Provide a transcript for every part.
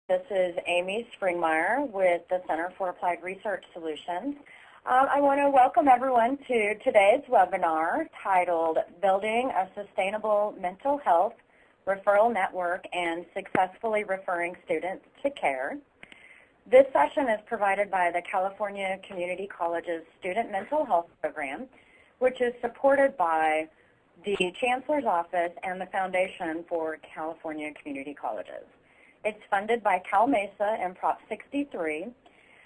This is Amy Springmeyer with the Center for Applied Research Solutions. I want to welcome everyone to today's webinar titled Building a Sustainable Mental Health Referral Network and Successfully Referring Students to Care. This session is provided by the California Community College's Student Mental Health Program, which is supported by the Chancellor's Office and the Foundation for California Community Colleges. It's funded by Cal Mesa and Prop 63,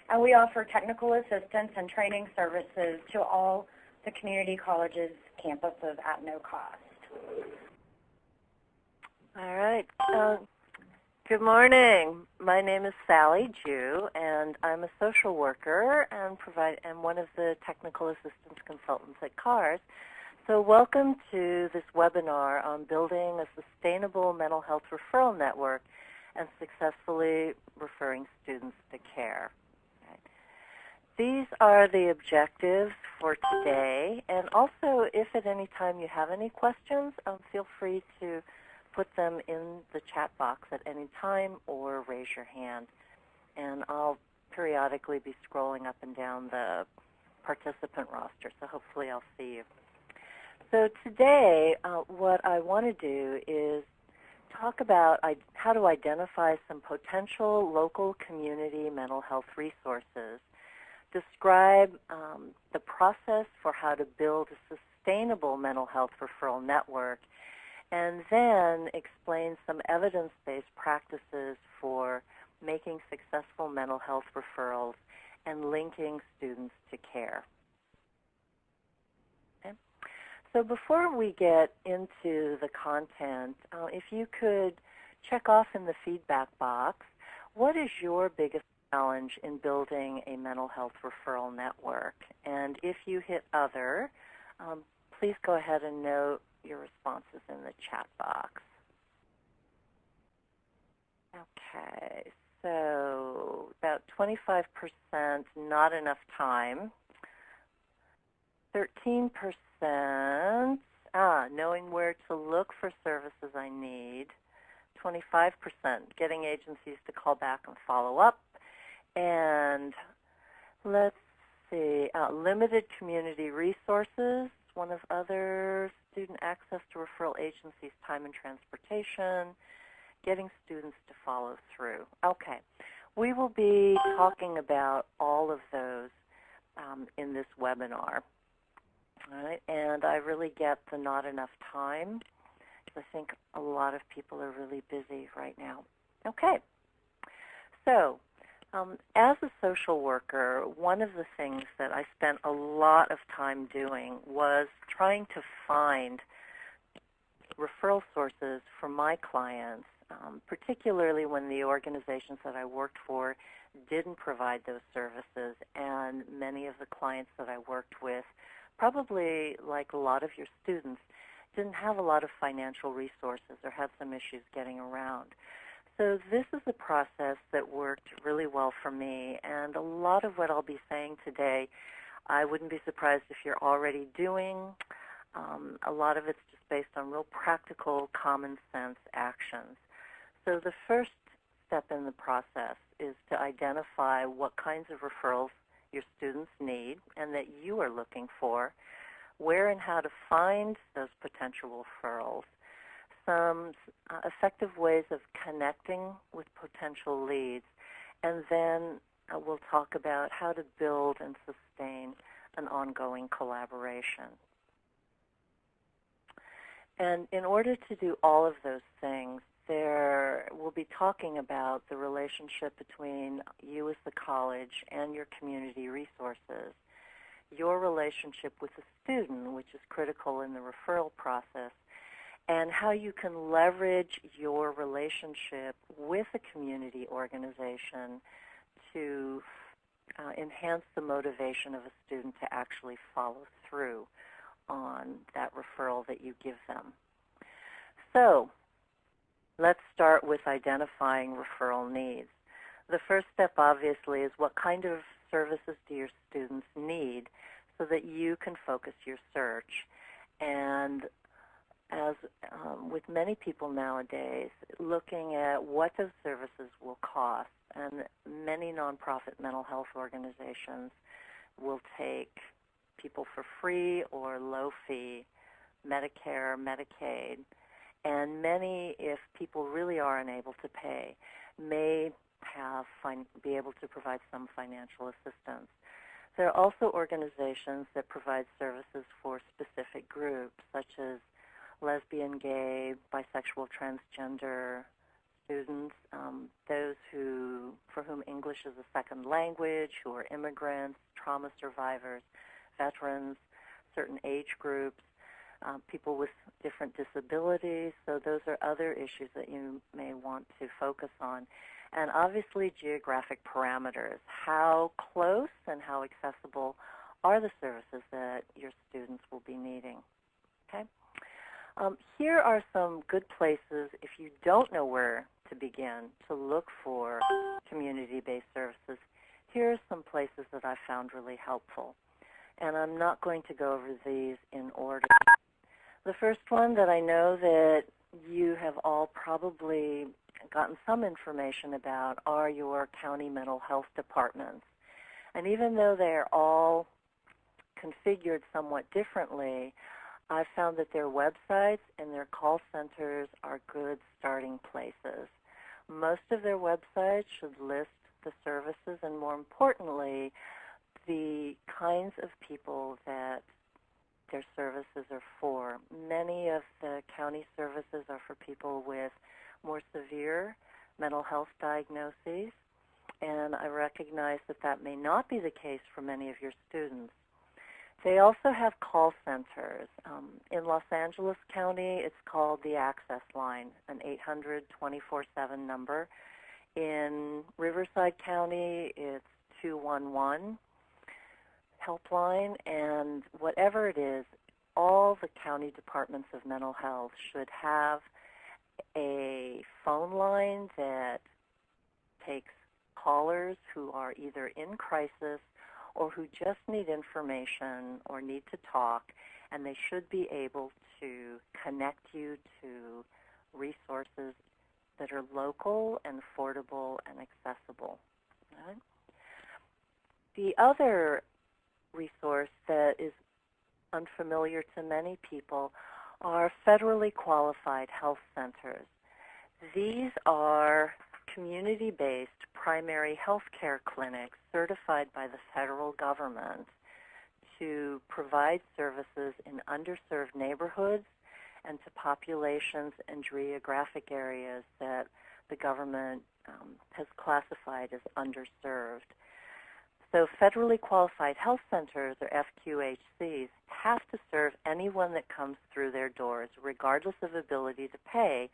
and we offer technical assistance and training services to all the community colleges' campuses at no cost. All right. Good morning. My name is Sally Jew, and I'm a social worker and one of the technical assistance consultants at CARS. So welcome to this webinar on building a sustainable mental health referral network and successfully referring students to care. Right. These are the objectives for today, and also if at any time you have any questions, feel free to put them in the chat box at any time or raise your hand, and I'll periodically be scrolling up and down the participant roster, so hopefully I'll see you. So today, what I want to do is talk about how to identify some potential local community mental health resources, describe the process for how to build a sustainable mental health referral network, and then explain some evidence-based practices for making successful mental health referrals and linking students to care. So before we get into the content, if you could check off in the feedback box, what is your biggest challenge in building a mental health referral network? And if you hit other, please go ahead and note your responses in the chat box. Okay, so about 25% not enough time. 13%, knowing where to look for services I need. 25%, getting agencies to call back and follow up. And let's see, limited community resources, one of others, student access to referral agencies, time and transportation, getting students to follow through. Okay, we will be talking about all of those in this webinar. All right, and I really get the not enough time, because I think a lot of people are really busy right now. Okay, so as a social worker, one of the things that I spent a lot of time doing was trying to find referral sources for my clients, particularly when the organizations that I worked for didn't provide those services, and many of the clients that I worked with, probably like a lot of your students, didn't have a lot of financial resources or had some issues getting around. So this is a process that worked really well for me, and a lot of what I'll be saying today, I wouldn't be surprised if you're already doing. A lot of it's just based on real practical, common sense actions. So the first step in the process is to identify what kinds of referrals your students need and that you are looking for, where and how to find those potential referrals, some effective ways of connecting with potential leads, and then we'll talk about how to build and sustain an ongoing collaboration. And in order to do all of those things, we'll be talking about the relationship between you as the college and your community resources, your relationship with the student, which is critical in the referral process, and how you can leverage your relationship with a community organization to enhance the motivation of a student to actually follow through on that referral that you give them. So let's start with identifying referral needs. The first step, obviously, is what kind of services do your students need so that you can focus your search. And as with many people nowadays, looking at what those services will cost. And many nonprofit mental health organizations will take people for free or low fee, Medicare, Medicaid, and many, if people really are unable to pay, may be able to provide some financial assistance. There are also organizations that provide services for specific groups, such as lesbian, gay, bisexual, transgender students, those for whom English is a second language, who are immigrants, trauma survivors, veterans, certain age groups, people with different disabilities. So those are other issues that you may want to focus on. And obviously geographic parameters. How close and how accessible are the services that your students will be needing? Okay. Here are some good places, if you don't know where to begin, to look for community-based services. Here are some places that I found really helpful. And I'm not going to go over these in order. The first one that I know that you have all probably gotten some information about are your county mental health departments. And even though they're all configured somewhat differently, I've found that their websites and their call centers are good starting places. Most of their websites should list the services and, more importantly, the kinds of people that their services are for. Many of the county services are for people with more severe mental health diagnoses, and I recognize that that may not be the case for many of your students. They also have call centers. In Los Angeles County, it's called the Access Line, an 800 24/7 number. In Riverside County, it's 211 helpline, and whatever it is, all the county departments of mental health should have a phone line that takes callers who are either in crisis or who just need information or need to talk, and they should be able to connect you to resources that are local and affordable and accessible. Right? The other resource that is unfamiliar to many people are federally qualified health centers. These are community-based primary health care clinics certified by the federal government to provide services in underserved neighborhoods and to populations and geographic areas that the government has classified as underserved. So federally qualified health centers, or FQHCs, have to serve anyone that comes through their doors, regardless of ability to pay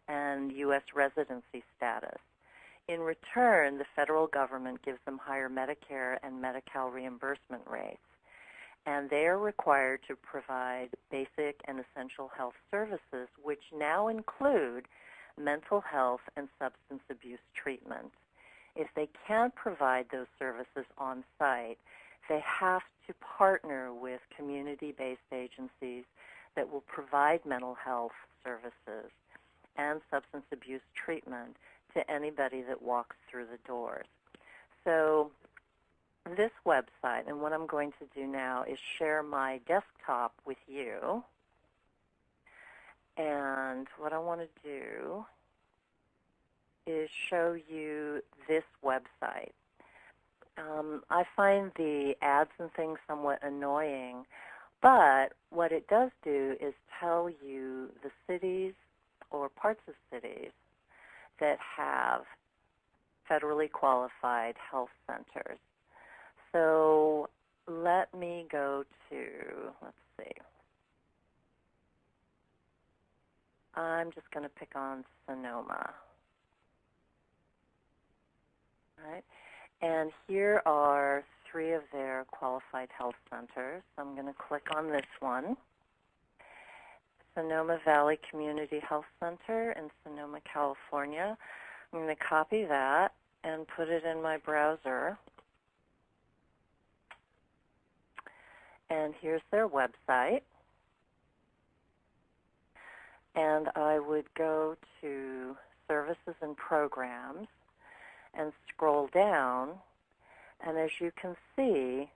and U.S. residency status. In return, the federal government gives them higher Medicare and Medi-Cal reimbursement rates, and they are required to provide basic and essential health services, which now include mental health and substance abuse treatment. If they can't provide those services on site, they have to partner with community-based agencies that will provide mental health services and substance abuse treatment to anybody that walks through the doors. So this website, and what I'm going to do now is share my desktop with you. And what I want to do is show you this website. I find the ads and things somewhat annoying, but what it does do is tell you the cities or parts of cities that have federally qualified health centers. So let me go to, let's see. I'm just going to pick on Sonoma. Right? And here are 3 of their qualified health centers. So I'm going to click on this one. Sonoma Valley Community Health Center in Sonoma, California. I'm going to copy that and put it in my browser. And here's their website. and I would go to Services and Programs and scroll down, and as you can see,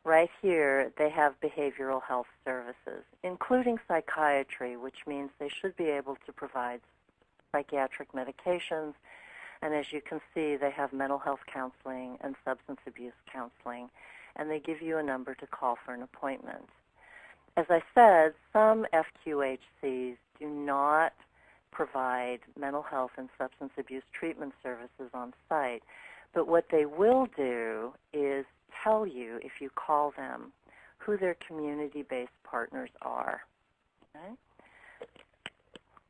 right here they have behavioral health services, including psychiatry, which means they should be able to provide psychiatric medications, and as you can see, they have mental health counseling and substance abuse counseling, and they give you a number to call for an appointment. As I said, some FQHCs do not provide mental health and substance abuse treatment services on site, but what they will do is tell you, if you call them, who their community-based partners are. Okay?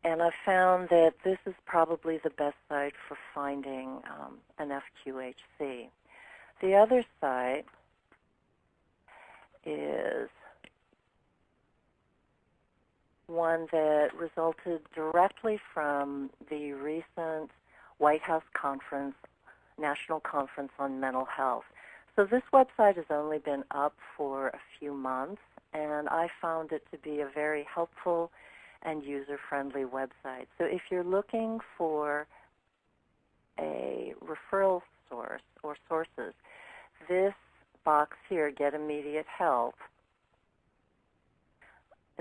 And I've found that this is probably the best site for finding an FQHC. The other site is one that resulted directly from the recent White House conference, National Conference on Mental Health. So this website has only been up for a few months, and I found it to be a very helpful and user-friendly website. So if you're looking for a referral source or sources, this box here, Get Immediate Help,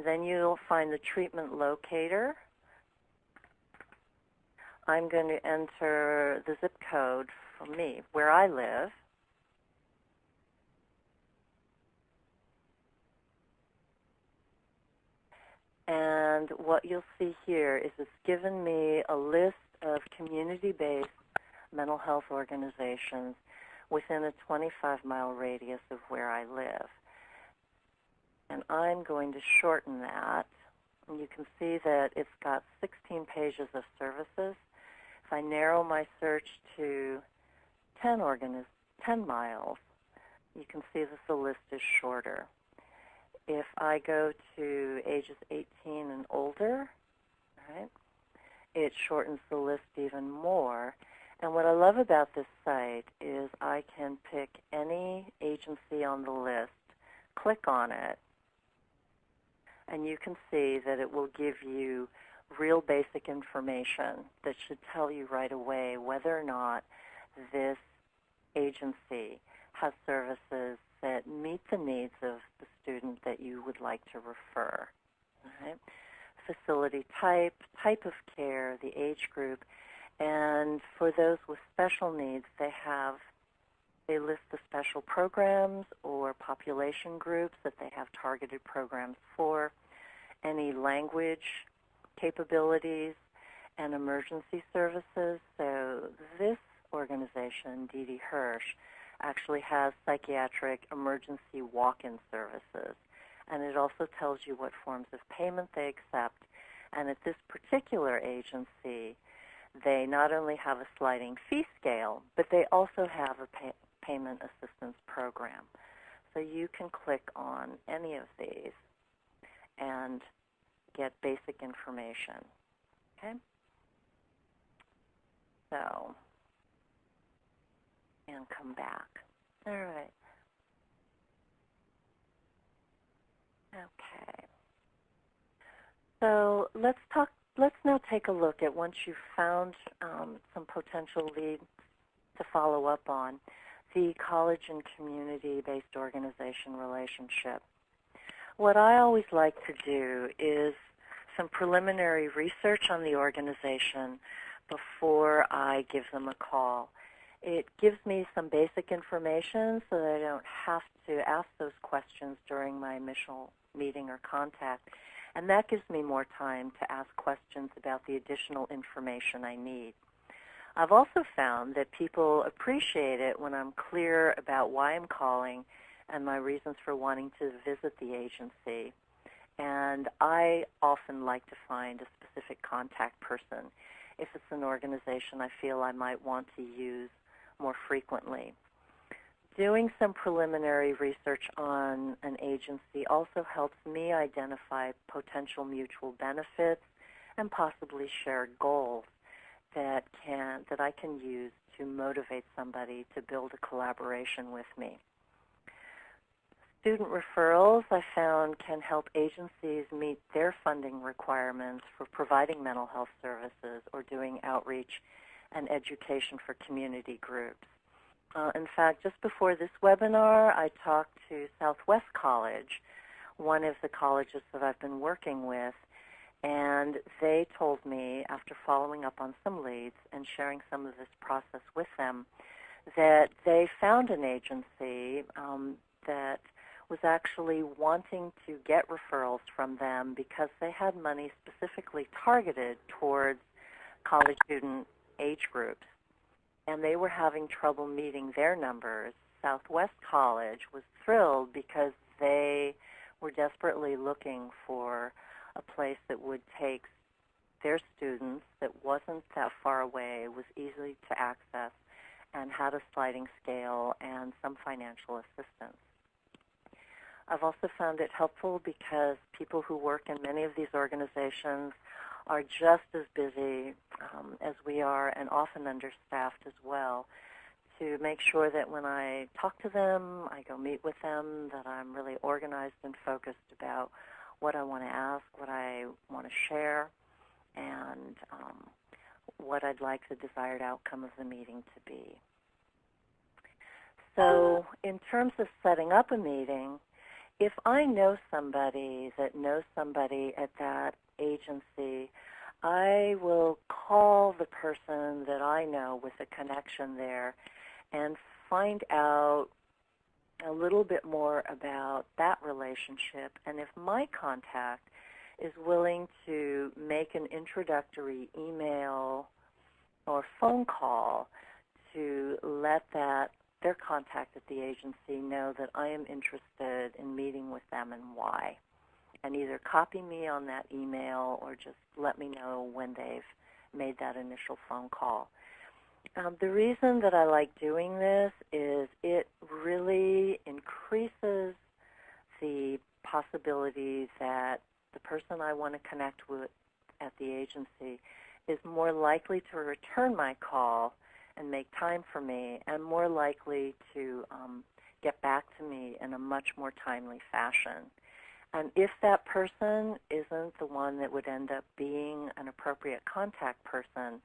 then you'll find the treatment locator. I'm going to enter the zip code for me, where I live. And what you'll see here is it's given me a list of community-based mental health organizations within a 25-mile radius of where I live. And I'm going to shorten that. And you can see that it's got 16 pages of services. If I narrow my search to 10 miles, you can see that the list is shorter. If I go to ages 18 and older, right, it shortens the list even more. And what I love about this site is I can pick any agency on the list, click on it, and you can see that it will give you real basic information that should tell you right away whether or not this agency has services that meet the needs of the student that you would like to refer. Right? Facility type, type of care, the age group, and for those with special needs, they list the special programs or population groups that they have targeted programs for, any language capabilities, and emergency services. So this organization, D.D. Hirsch, actually has psychiatric emergency walk-in services. And it also tells you what forms of payment they accept. And at this particular agency, they not only have a sliding fee scale, but they also have a payment assistance program. So you can click on any of these and get basic information. Okay? So, and come back. All right. Okay. So let's now take a look at, once you've found some potential leads to follow up on, the college and community-based organization relationship. What I always like to do is some preliminary research on the organization before I give them a call. It gives me some basic information so that I don't have to ask those questions during my initial meeting or contact, and that gives me more time to ask questions about the additional information I need. I've also found that people appreciate it when I'm clear about why I'm calling and my reasons for wanting to visit the agency. And I often like to find a specific contact person if it's an organization I feel I might want to use more frequently. Doing some preliminary research on an agency also helps me identify potential mutual benefits and possibly shared goals that I can use to motivate somebody to build a collaboration with me. Student referrals, I found, can help agencies meet their funding requirements for providing mental health services or doing outreach and education for community groups. In fact, just before this webinar, I talked to Southwest College, one of the colleges that I've been working with, and they told me, after following up on some leads and sharing some of this process with them, that they found an agency that was actually wanting to get referrals from them because they had money specifically targeted towards college student age groups, and they were having trouble meeting their numbers. Southwest College was thrilled because they were desperately looking for a place that would take their students, that wasn't that far away, was easy to access, and had a sliding scale and some financial assistance. I've also found it helpful because people who work in many of these organizations are just as busy as we are, and often understaffed as well, to make sure that when I talk to them, I go meet with them, that I'm really organized and focused about what I want to ask, what I want to share, and what I'd like the desired outcome of the meeting to be. So in terms of setting up a meeting, if I know somebody that knows somebody at that agency, I will call the person that I know with a connection there and find out a little bit more about that relationship. And if my contact is willing to make an introductory email or phone call to let their contact at the agency know that I am interested in meeting with them and why, and either copy me on that email or just let me know when they've made that initial phone call. The reason that I like doing this is it really increases the possibility that the person I want to connect with at the agency is more likely to return my call and make time for me, and more likely to get back to me in a much more timely fashion. And if that person isn't the one that would end up being an appropriate contact person,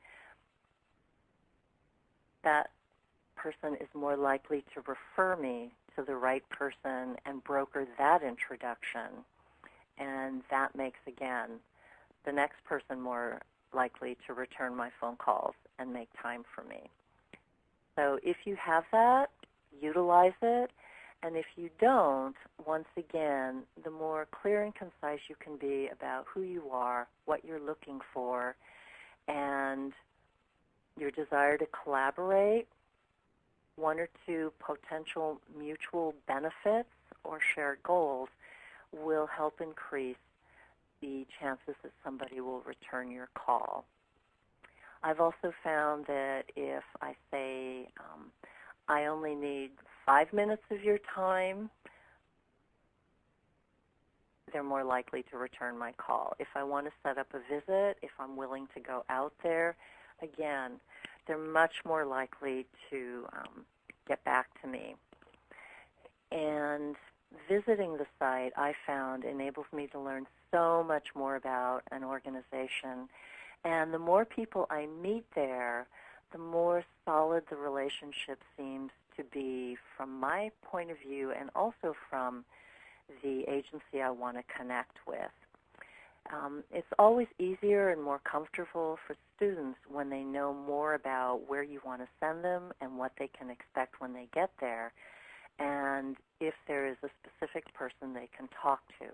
that person is more likely to refer me to the right person and broker that introduction. And that makes, again, the next person more likely to return my phone calls and make time for me. So if you have that, utilize it. And if you don't, once again, the more clear and concise you can be about who you are, what you're looking for, and your desire to collaborate, one or two potential mutual benefits or shared goals will help increase the chances that somebody will return your call. I've also found that if I say, I only need 5 minutes of your time, they're more likely to return my call. If I want to set up a visit, if I'm willing to go out there, again, they're much more likely to get back to me. And visiting the site, I found, enables me to learn so much more about an organization. And the more people I meet there, the more solid the relationship seems to be from my point of view, and also from the agency I want to connect with. It's always easier and more comfortable for students when they know more about where you want to send them and what they can expect when they get there, and if there is a specific person they can talk to.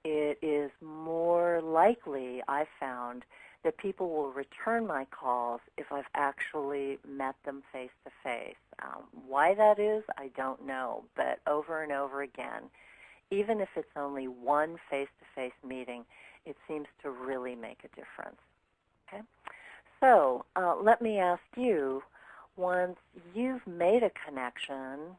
It is more likely, I found, that people will return my calls if I've actually met them face-to-face. Why that is, I don't know, but over and over again, even if it's only one face-to-face meeting, it seems to really make a difference. Okay? So let me ask you, once you've made a connection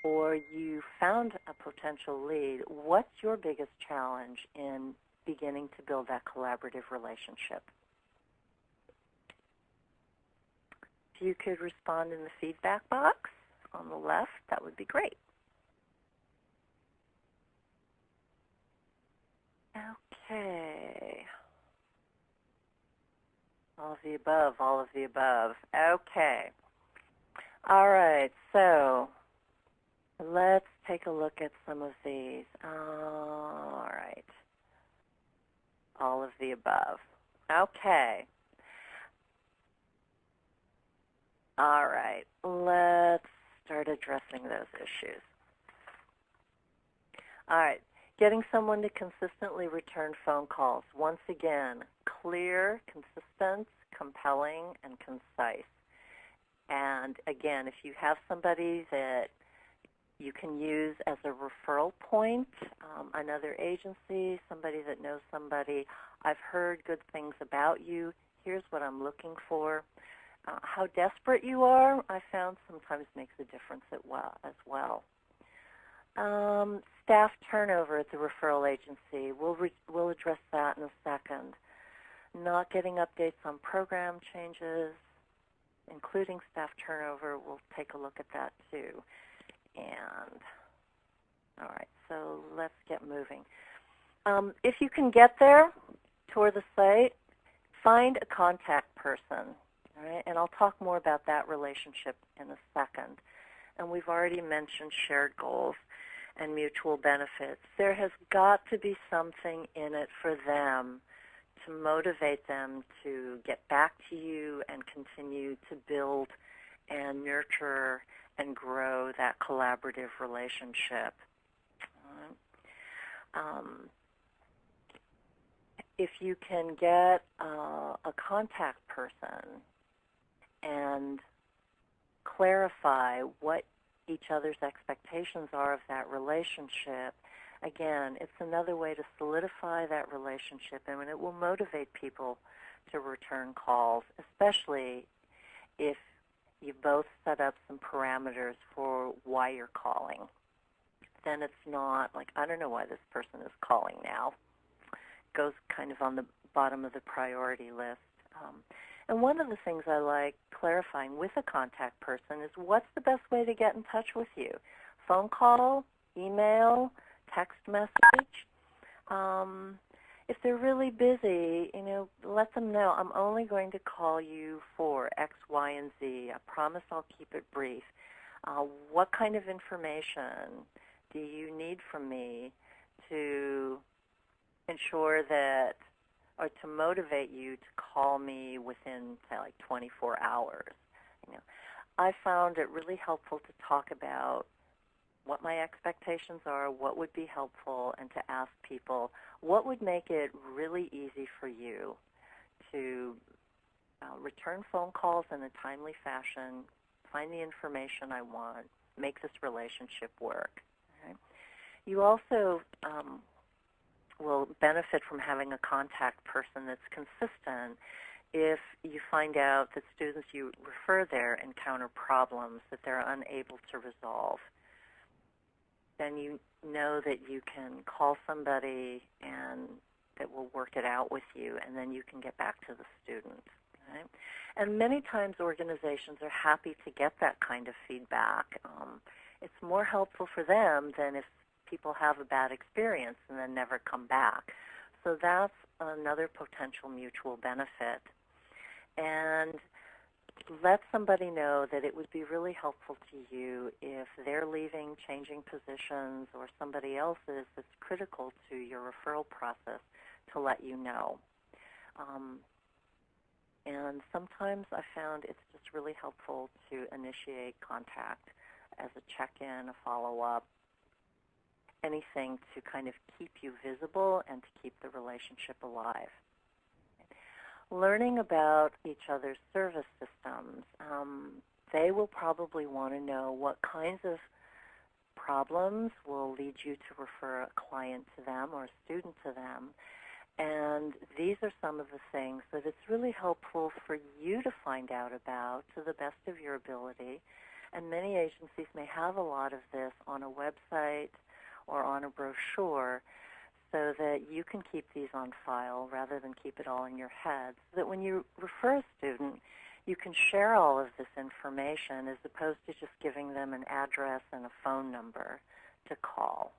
or you found a potential lead, what's your biggest challenge in beginning to build that collaborative relationship? If you could respond in the feedback box on the left, that would be great. Okay. All of the above, all of the above. Okay. All right, so let's take a look at some of these. All right. All of the above. Okay. All right. Let's start addressing those issues. All right. Getting someone to consistently return phone calls. Once again, clear, consistent, compelling, and concise. And again, if you have somebody that you can use as a referral point, another agency, somebody that knows somebody, I've heard good things about you. Here's what I'm looking for. How desperate you are, I found sometimes makes a difference as well. Staff turnover at the referral agency. We'll address that in a second. Not getting updates on program changes, including staff turnover. We'll take a look at that too. And all right, so let's get moving. If you can get there, tour the site, find a contact person. All right, and I'll talk more about that relationship in a second. And we've already mentioned shared goals and mutual benefits. There has got to be something in it for them to motivate them to get back to you and continue to build and nurture and grow that collaborative relationship. If you can get a contact person and clarify what each other's expectations are of that relationship, again, it's another way to solidify that relationship, and it will motivate people to return calls, especially if you both set up some parameters for why you're calling. Then it's not like, I don't know why this person is calling now. It goes kind of on the bottom of the priority list. And one of the things I like clarifying with a contact person is what's the best way to get in touch with you? Phone call, email, text message. If they're really busy, let them know I'm only going to call you for X, Y, and Z. I promise I'll keep it brief. What kind of information do you need from me to ensure that, or to motivate you to call me within, say, like 24 hours? I found it really helpful to talk about what my expectations are, what would be helpful, and to ask people what would make it really easy for you to return phone calls in a timely fashion, find the information I want, make this relationship work. Okay? You also will benefit from having a contact person that's consistent if you find out that students you refer there encounter problems that they're unable to resolve. Then you know that you can call somebody and that will work it out with you, and then you can get back to the student. Okay? And many times organizations are happy to get that kind of feedback. It's more helpful for them than if people have a bad experience and then never come back. So that's another potential mutual benefit. And let somebody know that it would be really helpful to you if they're leaving, changing positions, or somebody else is that's critical to your referral process to let you know. And sometimes I found it's just really helpful to initiate contact as a check-in, a follow-up, anything to kind of keep you visible and to keep the relationship alive. Learning about each other's service systems. They will probably want to know what kinds of problems will lead you to refer a client to them or a student to them. And these are some of the things that it's really helpful for you to find out about to the best of your ability. And many agencies may have a lot of this on a website or on a brochure, so that you can keep these on file rather than keep it all in your head, so that when you refer a student, you can share all of this information as opposed to just giving them an address and a phone number to call.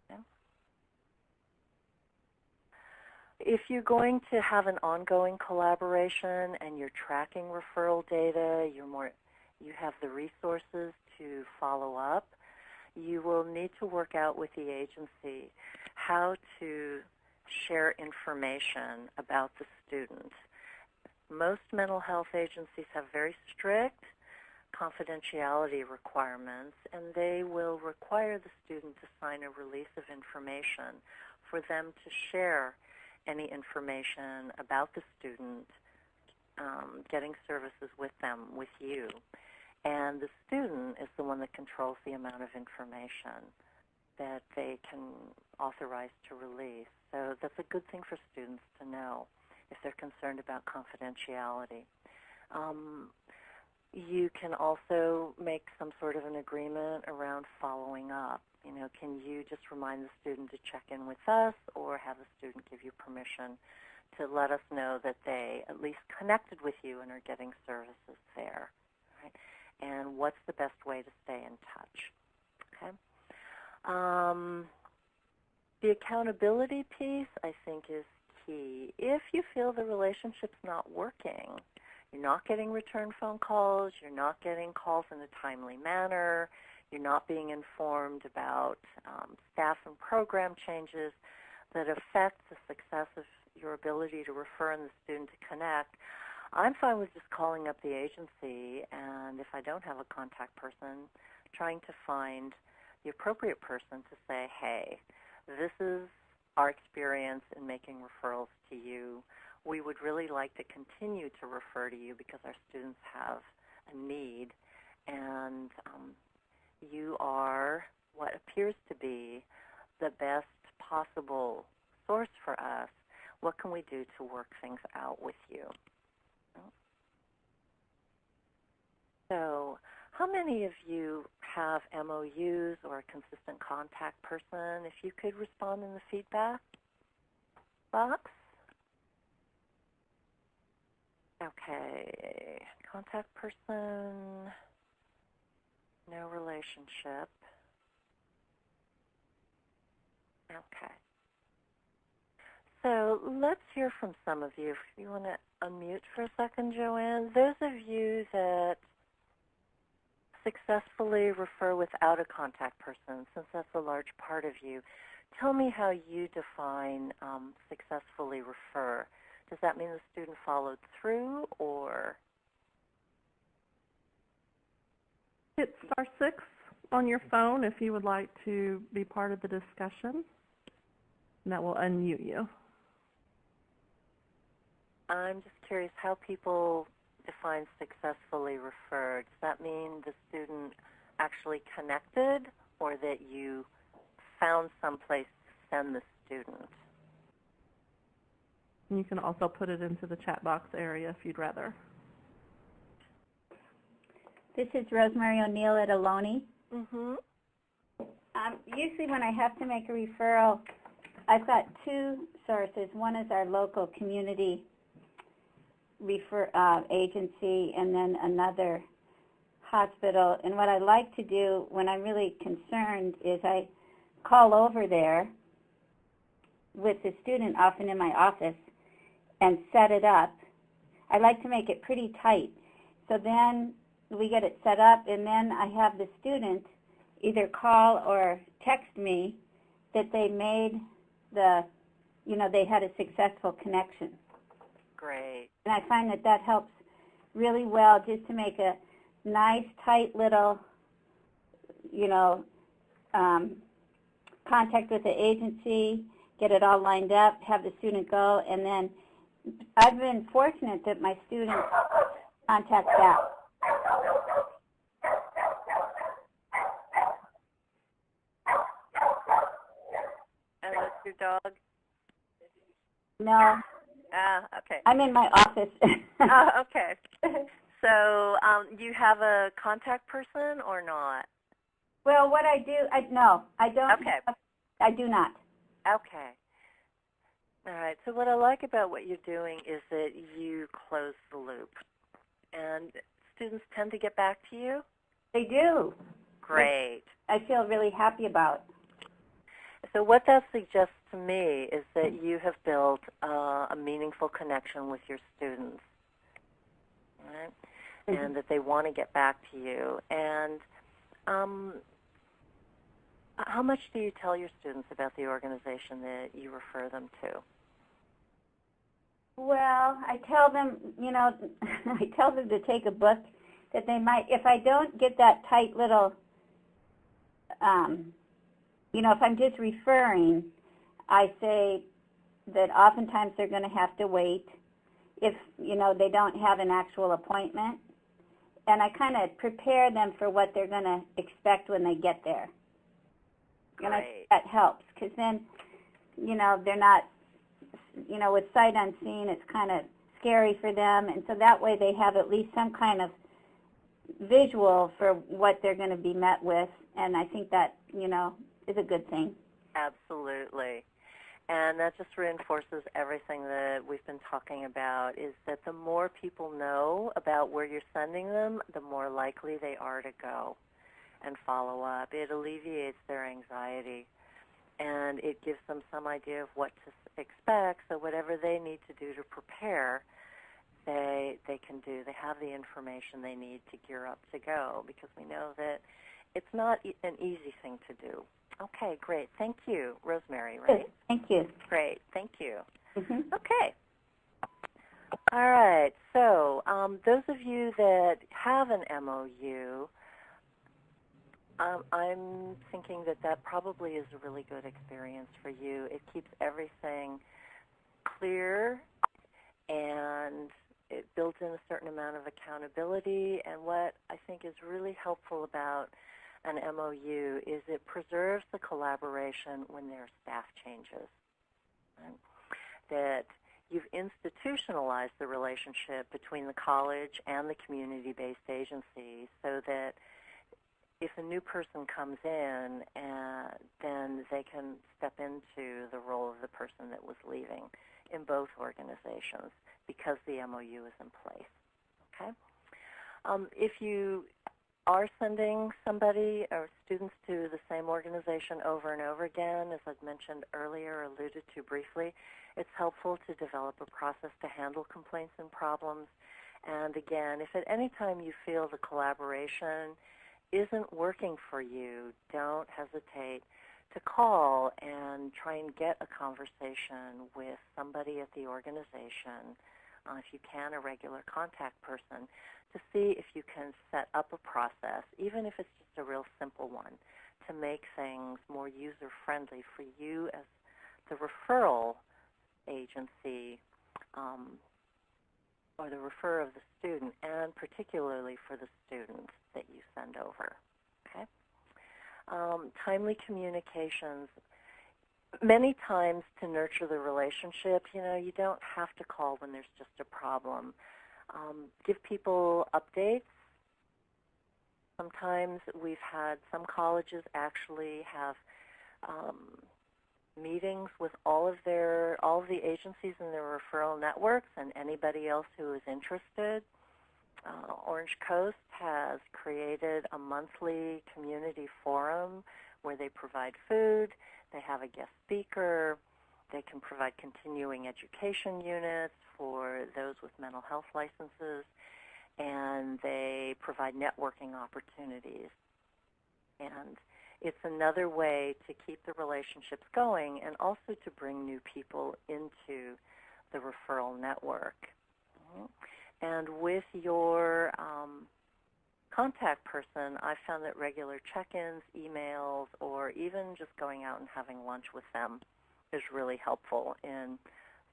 Okay? If you're going to have an ongoing collaboration and you're tracking referral data, you have the resources to follow up, you will need to work out with the agency how to share information about the student. Most mental health agencies have very strict confidentiality requirements, and they will require the student to sign a release of information for them to share any information about the student, getting services with them, with you. And the student is the one that controls the amount of information that they can authorize to release. So that's a good thing for students to know if they're concerned about confidentiality. You can also make some sort of an agreement around following up. You know, can you just remind the student to check in with us, or have the student give you permission to let us know that they at least connected with you and are getting services there, right? And what's the best way to stay in touch, okay? The accountability piece, I think, is key. If you feel the relationship's not working, you're not getting return phone calls, you're not getting calls in a timely manner, you're not being informed about staff and program changes that affect the success of your ability to refer and the student to connect, I'm fine with just calling up the agency, and if I don't have a contact person, trying to find the appropriate person to say, hey, this is our experience in making referrals to you. We would really like to continue to refer to you because our students have a need, and you are what appears to be the best possible source for us. What can we do to work things out with you? So how many of you have MOUs or a consistent contact person? If you could respond in the feedback box. Okay, contact person, no relationship. Okay. So let's hear from some of you. If you want to unmute for a second, Joanne. Those of you that successfully refer without a contact person, since that's a large part of you, tell me how you define successfully refer. Does that mean the student followed through, or? Hit *6 on your phone if you would like to be part of the discussion, and that will unmute you. I'm just curious how people define successfully referred. Does that mean the student actually connected, or that you found some place to send the student? And you can also put it into the chat box area if you'd rather. This is Rosemary O'Neill at Ohlone. Mm-hmm. Usually when I have to make a referral, I've got two sources. One is our local community agency, and then another hospital. And what I like to do when I'm really concerned is I call over there with the student, often in my office, and set it up. I like to make it pretty tight. So then we get it set up, and then I have the student either call or text me that they made they had a successful connection. Great. And I find that that helps really well just to make a nice, tight little, contact with the agency, get it all lined up, have the student go, and then I've been fortunate that my students contact back. And that's your dog? No. Okay. I'm in my office. Okay. So you have a contact person or not? Well, what I do, no, I don't. Okay. I do not. Okay. All right. So what I like about what you're doing is that you close the loop. And students tend to get back to you? They do. Great. I feel really happy about. So what that suggests to me is that you have built a meaningful connection with your students, right? Mm-hmm. And that they want to get back to you. And how much do you tell your students about the organization that you refer them to? Well, I tell them, I tell them to take a book that they might, if I don't get that tight little, if I'm just referring, I say that oftentimes they're going to have to wait if, they don't have an actual appointment. And I kind of prepare them for what they're going to expect when they get there. And I think that helps because then, they're not, with sight unseen, it's kind of scary for them. And so that way they have at least some kind of visual for what they're going to be met with. And I think that, is a good thing. Absolutely. And that just reinforces everything that we've been talking about, is that the more people know about where you're sending them, the more likely they are to go and follow up. It alleviates their anxiety, and it gives them some idea of what to expect, so whatever they need to do to prepare, they can do. They have the information they need to gear up to go, because we know that it's not an easy thing to do. Okay, great. Thank you, Rosemary, right? Thank you. Great. Thank you. Mm-hmm. Okay. All right. So those of you that have an MOU, I'm thinking that probably is a really good experience for you. It keeps everything clear, and it builds in a certain amount of accountability. And what I think is really helpful about an MOU is it preserves the collaboration when there are staff changes. Right? That you've institutionalized the relationship between the college and the community-based agency, so that if a new person comes in, then they can step into the role of the person that was leaving in both organizations because the MOU is in place. Okay? If you are sending somebody or students to the same organization over and over again, as I've mentioned earlier, alluded to briefly, it's helpful to develop a process to handle complaints and problems. And again, if at any time you feel the collaboration isn't working for you, don't hesitate to call and try and get a conversation with somebody at the organization, if you can, a regular contact person, to see if you can set up a process, even if it's just a real simple one, to make things more user-friendly for you as the referral agency or the referrer of the student, and particularly for the students that you send over. Okay? Timely communications. Many times to nurture the relationship, you don't have to call when there's just a problem. Give people updates. Sometimes we've had some colleges actually have meetings with all of the agencies in their referral networks and anybody else who is interested. Orange Coast has created a monthly community forum where they provide food, they have a guest speaker, they can provide continuing education units for those with mental health licenses, and they provide networking opportunities. And it's another way to keep the relationships going and also to bring new people into the referral network. And with your contact person, I found that regular check-ins, emails, or even just going out and having lunch with them is really helpful in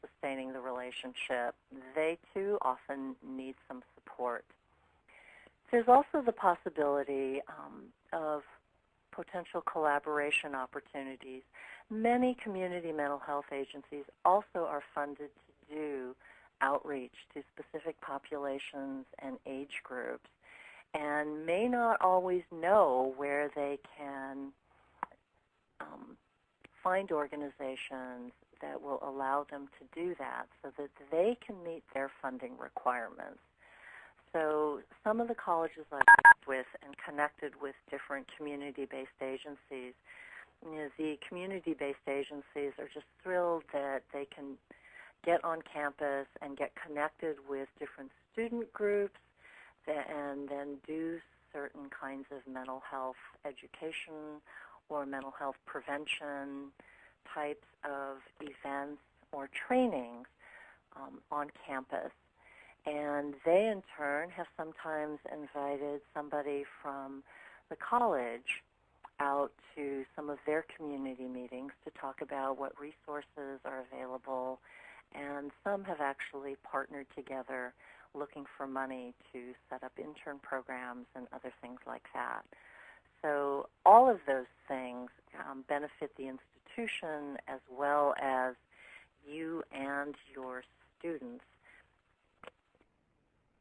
sustaining the relationship. They, too, often need some support. There's also the possibility of potential collaboration opportunities. Many community mental health agencies also are funded to do outreach to specific populations and age groups, and may not always know where they can find organizations that will allow them to do that so that they can meet their funding requirements. So some of the colleges I've worked with and connected with different community-based agencies the community-based agencies are just thrilled that they can get on campus and get connected with different student groups and then do certain kinds of mental health education or mental health prevention types of events or trainings on campus. And they, in turn, have sometimes invited somebody from the college out to some of their community meetings to talk about what resources are available, and some have actually partnered together looking for money to set up intern programs and other things like that. So all of those things benefit the institution as well as you and your students,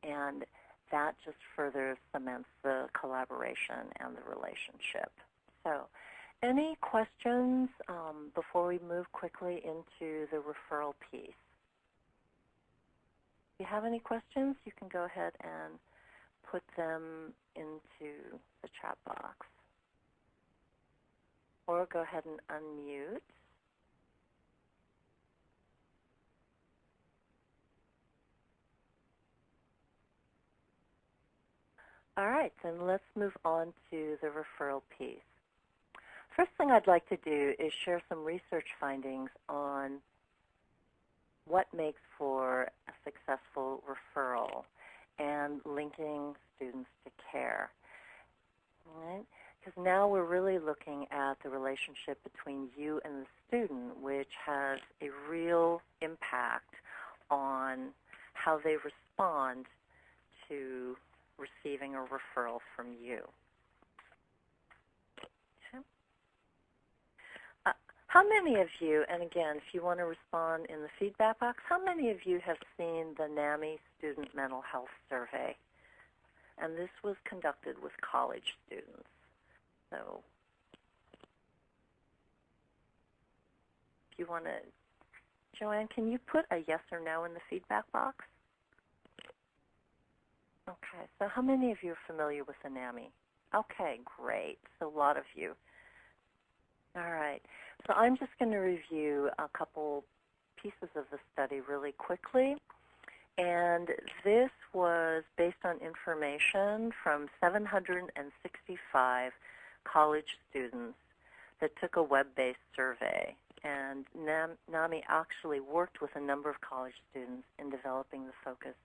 and that just further cements the collaboration and the relationship. So any questions before we move quickly into the referral piece? If you have any questions, you can go ahead and put them into the chat box. Or go ahead and unmute. All right, then let's move on to the referral piece. First thing I'd like to do is share some research findings on what makes for a successful referral and linking students to care. All right? Because now we're really looking at the relationship between you and the student, which has a real impact on how they respond to receiving a referral from you. Okay. How many of you, and again, if you want to respond in the feedback box, how many of you have seen the NAMI Student Mental Health Survey? And this was conducted with college students. So if you want to, Joanne, can you put a yes or no in the feedback box? Okay, so how many of you are familiar with the NAMI? Okay, great. So a lot of you. All right. So I'm just going to review a couple pieces of the study really quickly. And this was based on information from 765 college students that took a web-based survey. And NAMI actually worked with a number of college students in developing the focus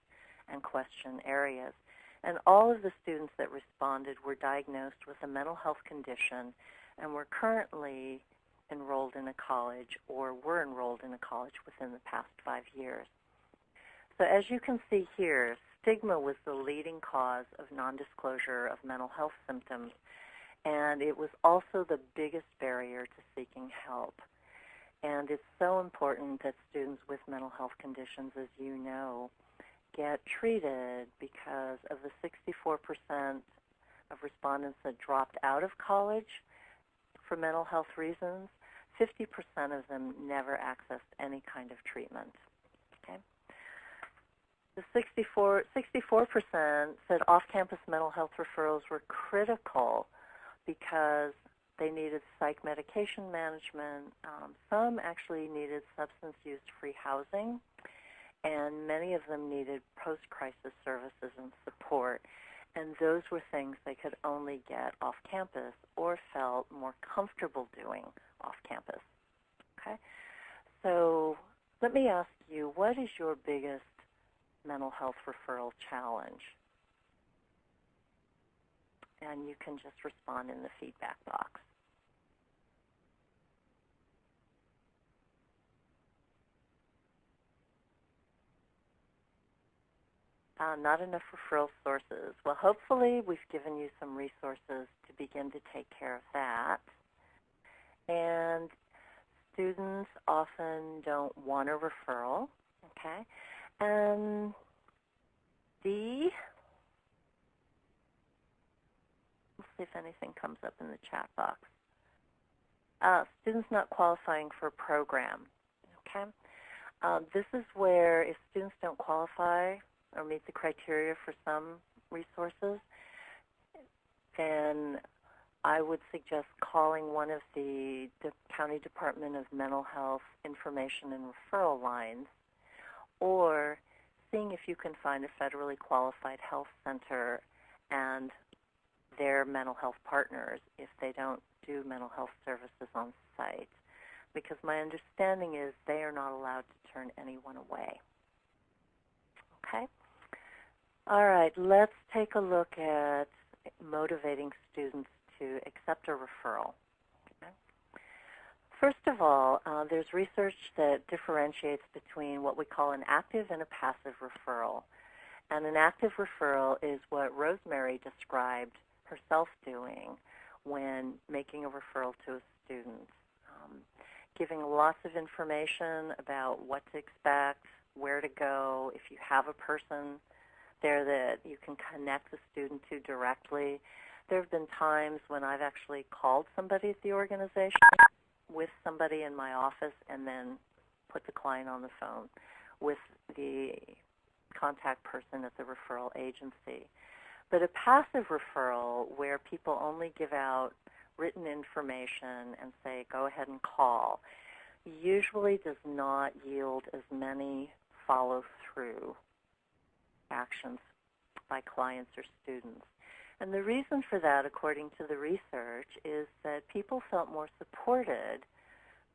and question areas. And all of the students that responded were diagnosed with a mental health condition and were currently enrolled in a college or were enrolled in a college within the past 5 years. So as you can see here, stigma was the leading cause of non-disclosure of mental health symptoms, and it was also the biggest barrier to seeking help. And it's so important that students with mental health conditions, as you know, get treated, because of the 64% of respondents that dropped out of college for mental health reasons, 50% of them never accessed any kind of treatment. Okay? The 64% said off-campus mental health referrals were critical because they needed psych medication management. Some actually needed substance use-free housing, and many of them needed post-crisis services and support. And those were things they could only get off-campus or felt more comfortable doing off-campus. Okay? So let me ask you, what is your biggest mental health referral challenge? And you can just respond in the feedback box. Not enough referral sources. Well, hopefully we've given you some resources to begin to take care of that. And students often don't want a referral, okay? And D, let's see if anything comes up in the chat box. Students not qualifying for a program, okay? This is where if students don't qualify or meet the criteria for some resources, then I would suggest calling one of the County Department of Mental Health information and referral lines, or seeing if you can find a federally qualified health center and their mental health partners if they don't do mental health services on site, because my understanding is they are not allowed to turn anyone away. Okay? All right, let's take a look at motivating students to accept a referral. Okay? First of all, there's research that differentiates between what we call an active and a passive referral. And an active referral is what Rosemary described herself doing when making a referral to a student, giving lots of information about what to expect, where to go, if you have a person there that you can connect the student to directly. There have been times when I've actually called somebody at the organization with somebody in my office and then put the client on the phone with the contact person at the referral agency. But a passive referral, where people only give out written information and say, go ahead and call, usually does not yield as many follow-through actions by clients or students. And the reason for that, according to the research, is that people felt more supported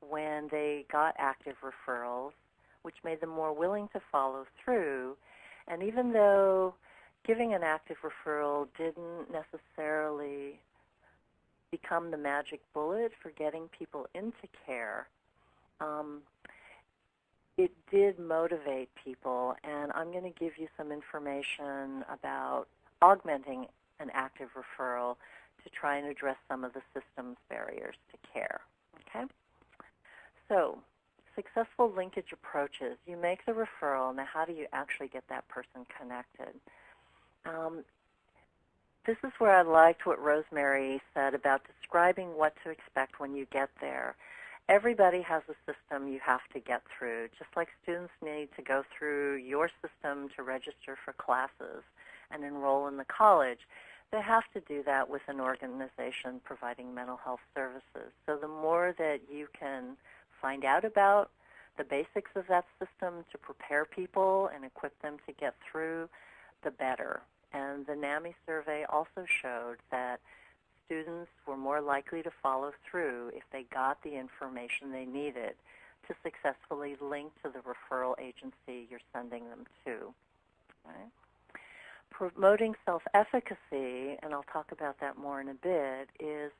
when they got active referrals, which made them more willing to follow through. And even though giving an active referral didn't necessarily become the magic bullet for getting people into care, it did motivate people, and I'm going to give you some information about augmenting an active referral to try and address some of the systems barriers to care. Okay? So, successful linkage approaches. You make the referral. Now, how do you actually get that person connected? This is where I liked what Rosemary said about describing what to expect when you get there. Everybody has a system you have to get through, just like students need to go through your system to register for classes and enroll in the college. They have to do that with an organization providing mental health services. So the more that you can find out about the basics of that system to prepare people and equip them to get through, the better. And the NAMI survey also showed that students were more likely to follow through if they got the information they needed to successfully link to the referral agency you're sending them to. Okay? Promoting self-efficacy, and I'll talk about that more in a bit, is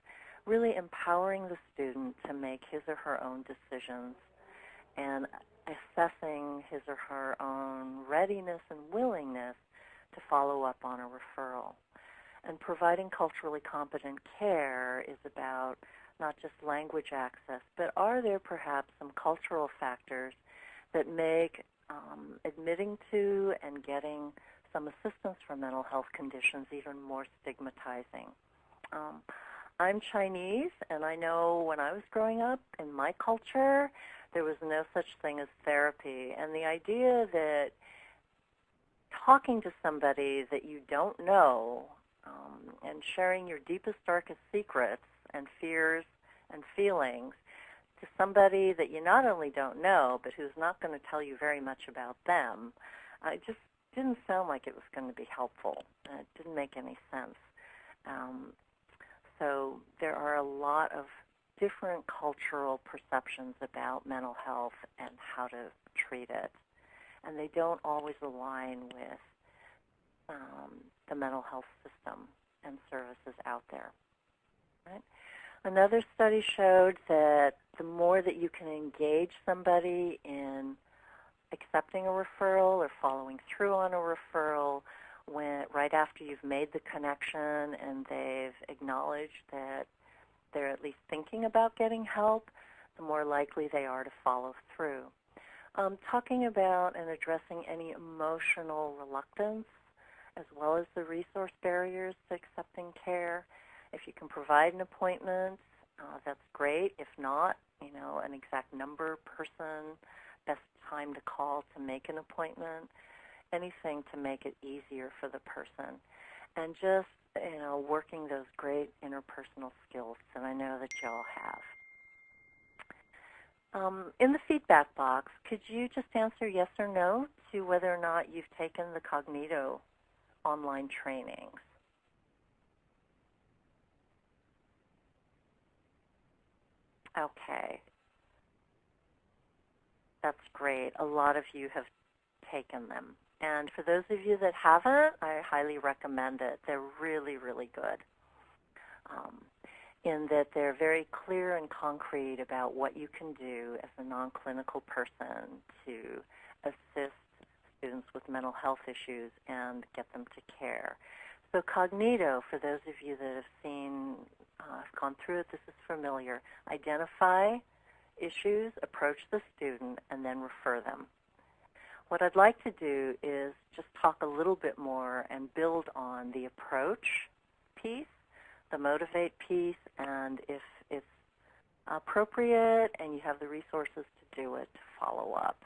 really empowering the student to make his or her own decisions and assessing his or her own readiness and willingness to follow up on a referral. And providing culturally competent care is about not just language access, but are there perhaps some cultural factors that make admitting to and getting some assistance for mental health conditions even more stigmatizing? I'm Chinese, and I know when I was growing up, in my culture, there was no such thing as therapy. And the idea that talking to somebody that you don't know and sharing your deepest, darkest secrets and fears and feelings to somebody that you not only don't know, but who's not going to tell you very much about them, it just didn't sound like it was going to be helpful. It didn't make any sense. So there are a lot of different cultural perceptions about mental health and how to treat it. And they don't always align with the mental health system and services out there. Right? Another study showed that the more that you can engage somebody in accepting a referral or following through on a referral right after you've made the connection and they've acknowledged that they're at least thinking about getting help, the more likely they are to follow through. Talking about and addressing any emotional reluctance as well as the resource barriers to accepting care. If you can provide an appointment, that's great. If not, an exact number, person, best time to call to make an appointment, anything to make it easier for the person. And just working those great interpersonal skills that I know that y'all have. In the feedback box, could you just answer yes or no to whether or not you've taken the Kognito online trainings? Okay. That's great. A lot of you have taken them. And for those of you that haven't, I highly recommend it. They're really, really good in that they're very clear and concrete about what you can do as a non-clinical person to assist students with mental health issues and get them to care. So Kognito, for those of you that have seen, gone through it, this is familiar. Identify issues, approach the student, and then refer them. What I'd like to do is just talk a little bit more and build on the approach piece, the motivate piece, and if it's appropriate and you have the resources to do it, to follow up.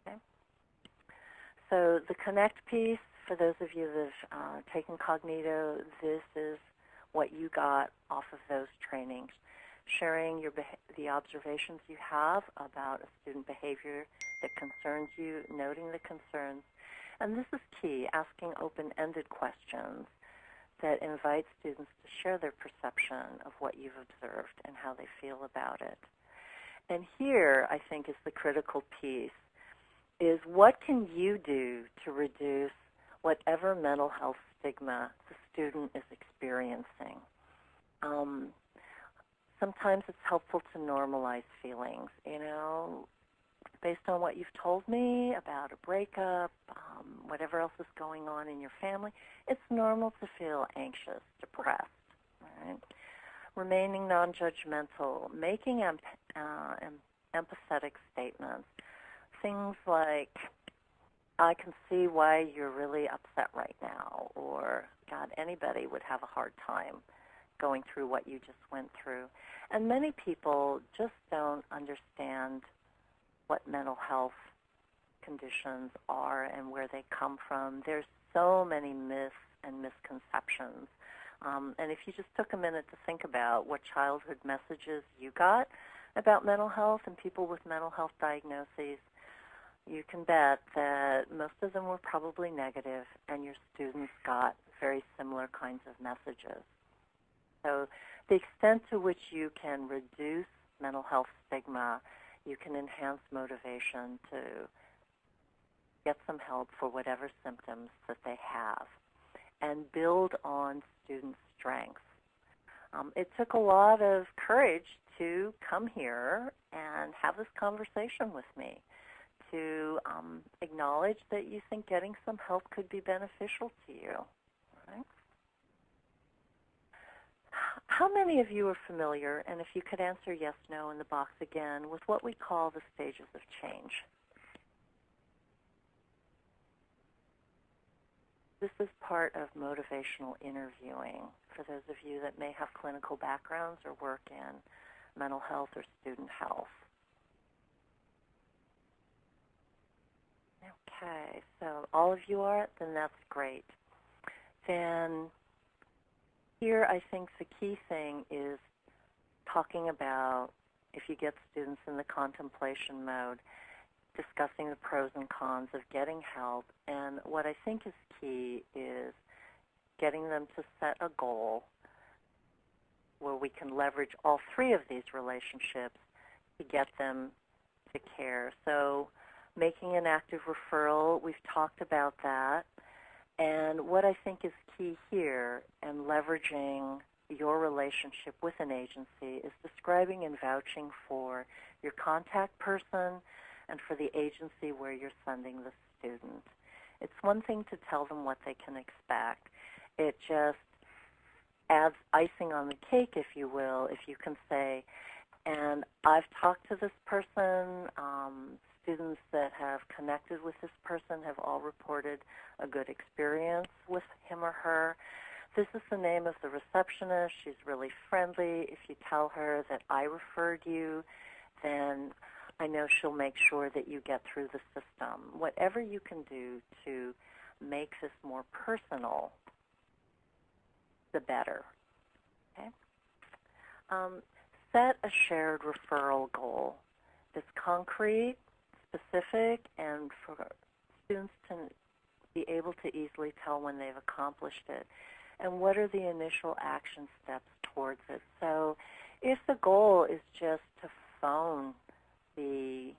Okay? So the connect piece, for those of you that have taken Kognito, this is what you got off of those trainings. Sharing the observations you have about a student behavior that concerns you, noting the concerns. And this is key, asking open-ended questions that invite students to share their perception of what you've observed and how they feel about it. And here, I think, is the critical piece, is what can you do to reduce whatever mental health stigma the student is experiencing? Sometimes it's helpful to normalize feelings, based on what you've told me about a breakup, whatever else is going on in your family. It's normal to feel anxious, depressed, right? Remaining non-judgmental, making empathetic statements, things like, I can see why you're really upset right now, or, God, anybody would have a hard time going through what you just went through. And many people just don't understand what mental health conditions are and where they come from. There's so many myths and misconceptions. And if you just took a minute to think about what childhood messages you got about mental health and people with mental health diagnoses, you can bet that most of them were probably negative, and your students got very similar kinds of messages. So the extent to which you can reduce mental health stigma, you can enhance motivation to get some help for whatever symptoms that they have and build on student strengths. It took a lot of courage to come here and have this conversation with me, to acknowledge that you think getting some help could be beneficial to you. Right? How many of you are familiar, and if you could answer yes, no in the box again, with what we call the stages of change? This is part of motivational interviewing for those of you that may have clinical backgrounds or work in mental health or student health. Okay, so all of you are, then that's great. Then here I think the key thing is talking about, if you get students in the contemplation mode, discussing the pros and cons of getting help. And what I think is key is getting them to set a goal where we can leverage all three of these relationships to get them to care. So making an active referral, we've talked about that. And what I think is key here, and leveraging your relationship with an agency, is describing and vouching for your contact person and for the agency where you're sending the student. It's one thing to tell them what they can expect. It just adds icing on the cake, if you will, if you can say, and I've talked to this person, students that have connected with this person have all reported a good experience with him or her. This is the name of the receptionist. She's really friendly. If you tell her that I referred you, then I know she'll make sure that you get through the system. Whatever you can do to make this more personal the better. Okay? Set a shared referral goal that's concrete, specific, and for students to be able to easily tell when they've accomplished it. And what are the initial action steps towards it? So if the goal is just to phone the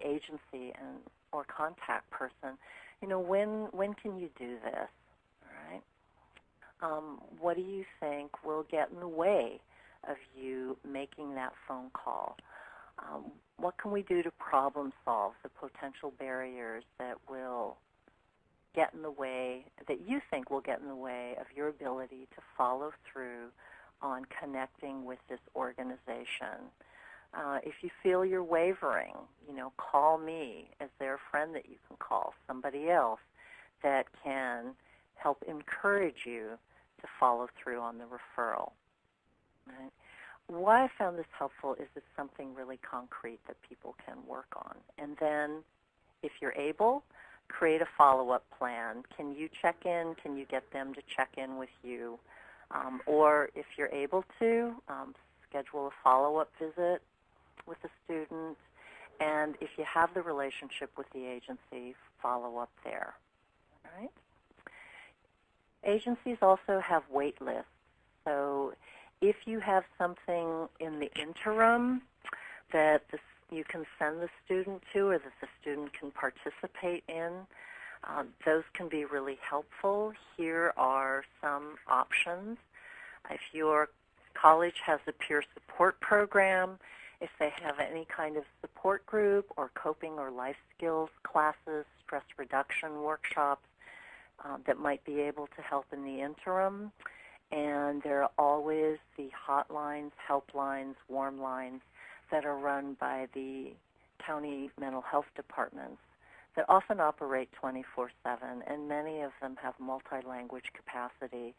agency or contact person, when can you do this? All right. What do you think will get in the way of you making that phone call? What can we do to problem solve the potential barriers that will get in the way, that you think will get in the way of your ability to follow through on connecting with this organization? If you feel you're wavering, call me. Is there a friend that you can call, somebody else that can help encourage you to follow through on the referral? Right? Why I found this helpful is it's something really concrete that people can work on. And then, if you're able, create a follow-up plan. Can you check in? Can you get them to check in with you? Or if you're able to, schedule a follow-up visit with the student. And if you have the relationship with the agency, follow up there. All right? Agencies also have wait lists. So if you have something in the interim that you can send the student to or that the student can participate in, those can be really helpful. Here are some options. If your college has a peer support program, if they have any kind of support group or coping or life skills classes, stress reduction workshops that might be able to help in the interim. And there are always the hotlines, helplines, warm lines that are run by the county mental health departments that often operate 24/7, and many of them have multi-language capacity.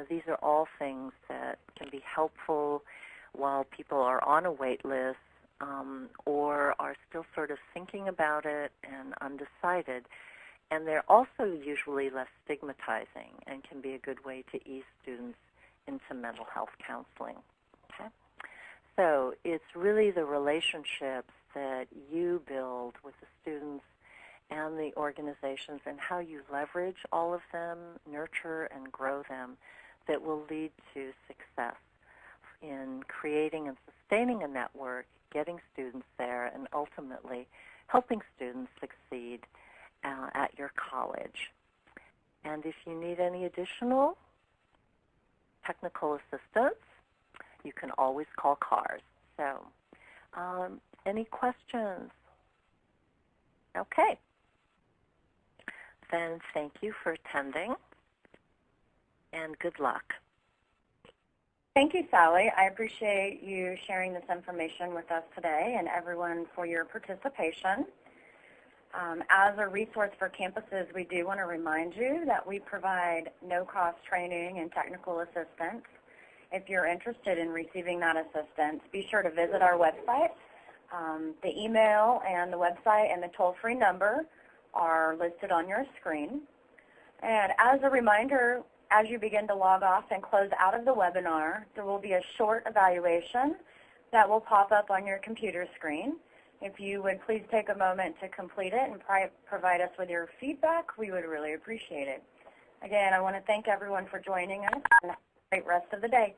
These are all things that can be helpful while people are on a wait list or are still sort of thinking about it and undecided. And they're also usually less stigmatizing and can be a good way to ease students into mental health counseling. Okay? So it's really the relationships that you build with the students and the organizations and how you leverage all of them, nurture and grow them, that will lead to success in creating and sustaining a network, getting students there, and ultimately helping students succeed at your college. And if you need any additional technical assistance, you can always call CARS. So, any questions? Okay. Then thank you for attending, and good luck. Thank you, Sally. I appreciate you sharing this information with us today and everyone for your participation. As a resource for campuses, we do want to remind you that we provide no-cost training and technical assistance. If you're interested in receiving that assistance, be sure to visit our website. The email and the website and the toll-free number are listed on your screen. And as a reminder, as you begin to log off and close out of the webinar, there will be a short evaluation that will pop up on your computer screen. If you would please take a moment to complete it and provide us with your feedback, we would really appreciate it. Again, I want to thank everyone for joining us, and have a great rest of the day.